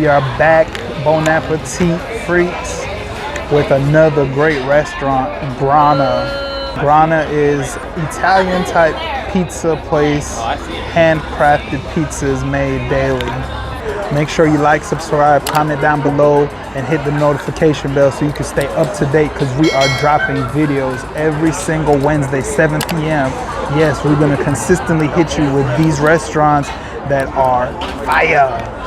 We are back, Bon Appetit freaks, with another great restaurant, Grana. Grana is Italian type pizza place, handcrafted pizzas made daily. Make sure you like, subscribe, comment down below, and hit the notification bell so you can stay up to date, because we are dropping videos every single Wednesday, 7 p.m. Yes, we're gonna consistently hit you with these restaurants that are fire.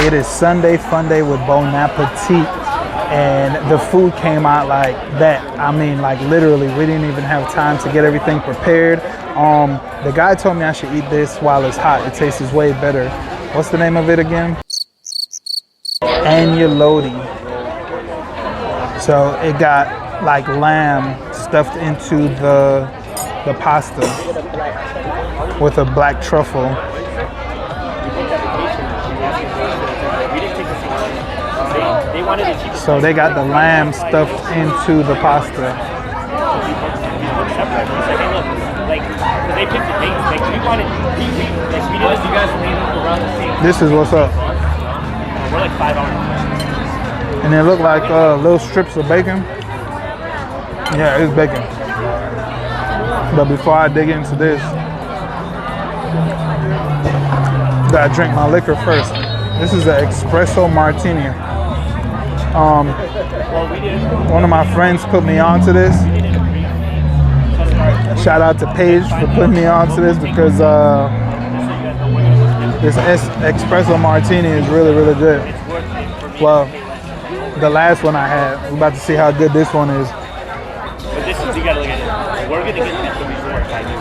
It is Sunday Fun Day with Bon Appetit, and the food came out like that. I mean, like literally, we didn't even have time to get everything prepared. The guy told me I should eat this while it's hot. It tastes way better. What's the name of it again? Cannoli. So it got like lamb stuffed into the pasta with a black truffle. So they got the lamb stuffed into the pasta. This is what's up. And it looked like little strips of bacon. Yeah, it's bacon. But before I dig into this, gotta drink my liquor first. This is an Espresso Martini. One of my friends put me onto this. Shout out to Paige for putting me onto this, because this Espresso Martini is really, really good. Well, the last one I had. We're about to see how good this one is. But this is, you gotta look at it. We're gonna get the resort by noon.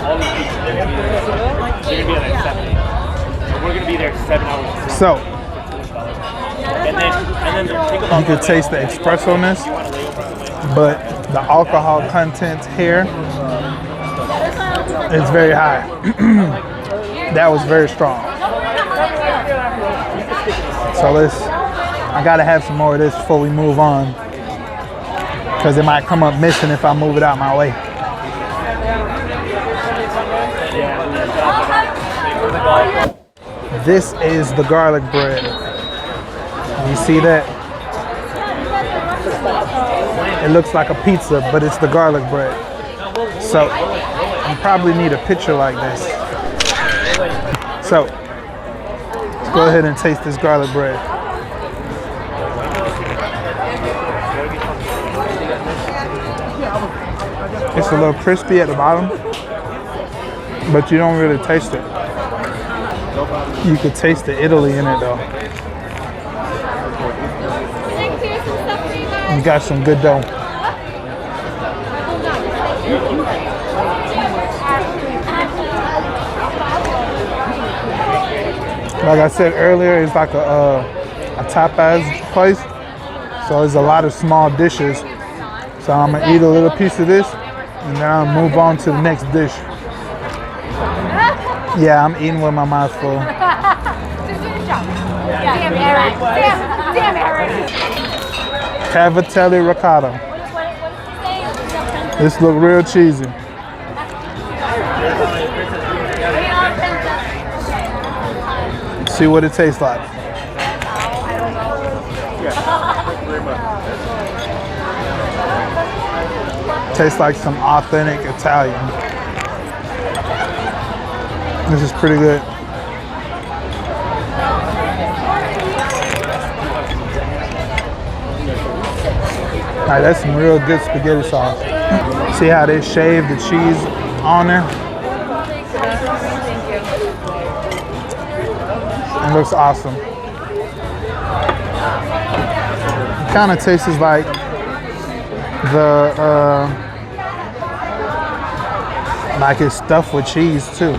All these people, they're gonna be there at 7 a.m. We're gonna be there 7 hours. So, and then think about you can taste the espresso-ness, but the alcohol content here is very high. That was very strong. So I gotta have some more of this before we move on, because it might come up missing if I move it out my way. This is the garlic bread. You see that? It looks like a pizza, but it's the garlic bread. So you probably need a picture like this. So let's go ahead and taste this garlic bread. It's a little crispy at the bottom, but you don't really taste it. You could taste the Italy in it though. You got some good dough. Like I said earlier, it's like a tapas place. So there's a lot of small dishes. So I'm gonna eat a little piece of this, and then I'll move on to the next dish. Yeah, I'm eating with my mouth full. Cavatelli ricotta. This look real cheesy. See what it tastes like. Tastes like some authentic Italian. This is pretty good. All right, that's some real good spaghetti sauce. See how they shave the cheese on there? It looks awesome. It kind of tastes like like it's stuffed with cheese too.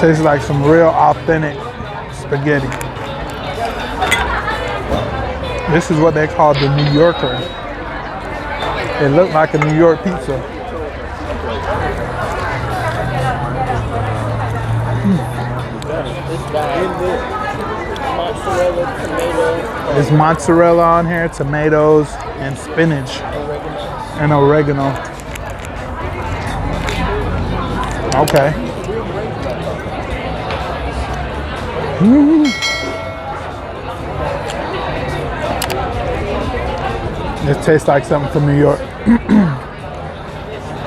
Tastes like some real authentic spaghetti. This is what they call the New Yorker. It looked like a New York pizza. There's mozzarella on here, tomatoes, and spinach, and oregano. Okay. This tastes like something from New York.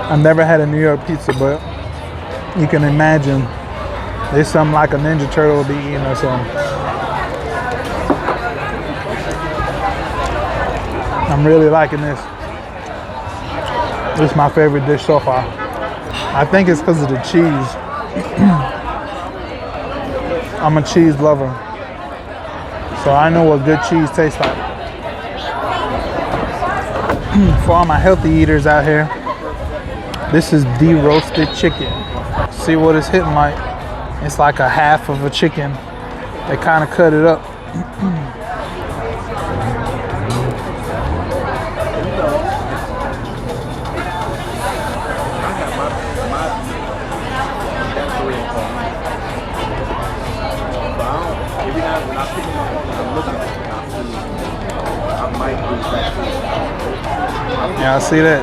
I've never had a New York pizza, but you can imagine there's something like a Ninja Turtle will be eating or something. I'm really liking this. This is my favorite dish so far. I think it's because of the cheese. I'm a cheese lover, so I know what good cheese tastes like. For all my healthy eaters out here, this is de-roasted chicken. See what it's hitting like? It's like a half of a chicken. They kind of cut it up. Yeah, I see that.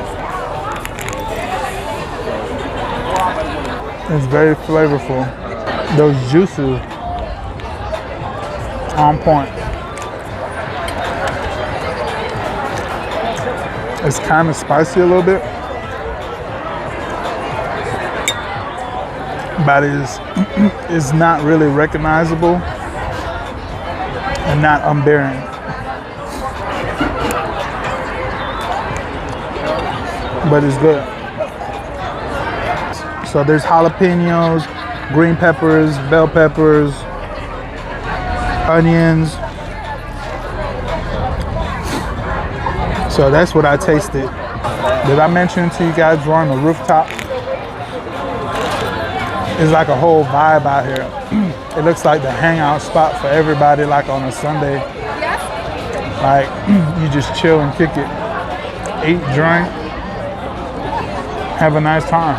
It's very flavorful. Those juices on point. It's kind of spicy a little bit, but it's not really recognizable and not unbearing. But it's good. So there's jalapenos, green peppers, bell peppers, onions. So that's what I tasted. Did I mention to you guys we're on the rooftop? It's like a whole vibe out here. It looks like the hangout spot for everybody, like on a Sunday. Like you just chill and kick it, eat, drink, have a nice time.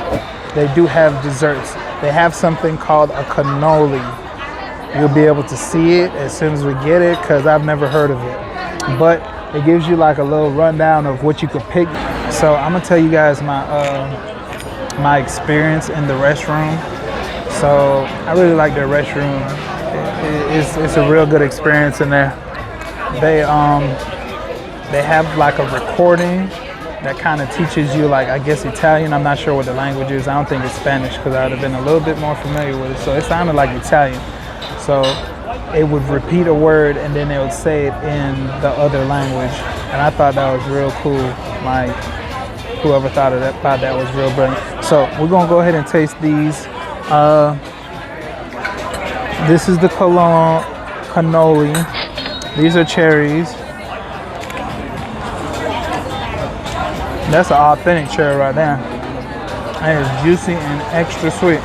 They do have desserts. They have something called a cannoli. You'll be able to see it as soon as we get it because I've never heard of it. But it gives you like a little rundown of what you could pick. So I'm gonna tell you guys my experience in the restroom. So I really like their restroom. It's a real good experience in there. They have like a recording that kind of teaches you, like, I guess Italian. I'm not sure what the language is. I don't think it's Spanish because I would have been a little bit more familiar with it. So it sounded like Italian. So it would repeat a word and then they would say it in the other language. And I thought that was real cool. Like, whoever thought that was real brilliant. So we're gonna go ahead and taste these. This is the cannoli. These are cherries. That's an authentic cherry right there. And it's juicy and extra sweet.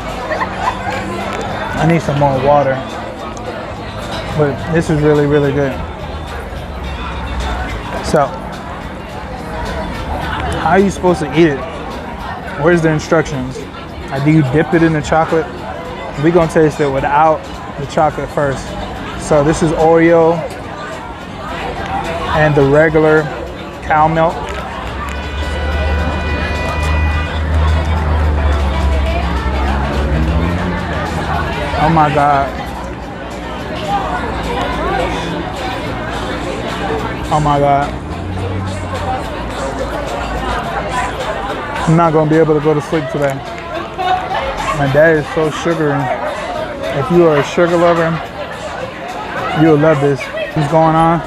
I need some more water. But this is really, really good. So, how are you supposed to eat it? Where's the instructions? Do you dip it in the chocolate? We're gonna taste it without the chocolate first. So this is Oreo and the regular cow milk. Oh my God. Oh my God. I'm not gonna be able to go to sleep today. My dad is so sugary. If you are a sugar lover, you'll love this. What's going on?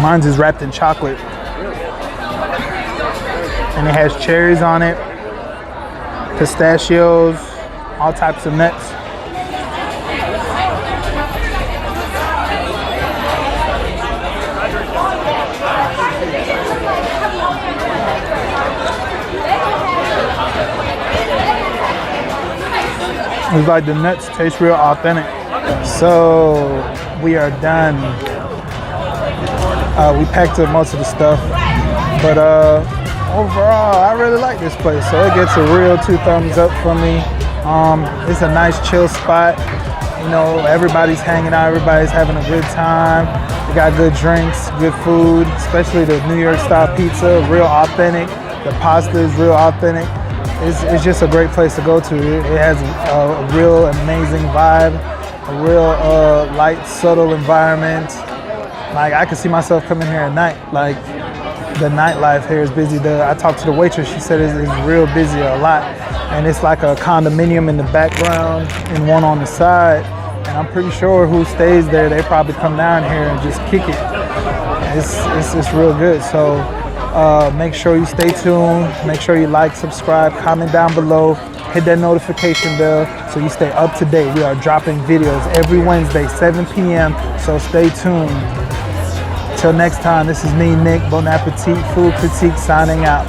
Mine's is wrapped in chocolate. And it has cherries on it, pistachios, all types of nuts. It's like the nuts taste real authentic. So we are done. We packed up most of the stuff, but overall, I really like this place. So it gets a real 2 thumbs up from me. It's a nice chill spot. You know, everybody's hanging out, everybody's having a good time. We got good drinks, good food, especially the New York style pizza, real authentic. The pasta is real authentic. It's just a great place to go to. It has a real amazing vibe, a real light, subtle environment. Like, I could see myself coming here at night. Like, the nightlife here is busy. I talked to the waitress, she said it's real busy a lot. And it's like a condominium in the background and one on the side. And I'm pretty sure who stays there, they probably come down here and just kick it. It's real good. So make sure you stay tuned. Make sure you like, subscribe, comment down below. Hit that notification bell so you stay up to date. We are dropping videos every Wednesday, 7 p.m. So stay tuned. Till next time, this is me, Nick, Bon Appetit Food Critique, signing out.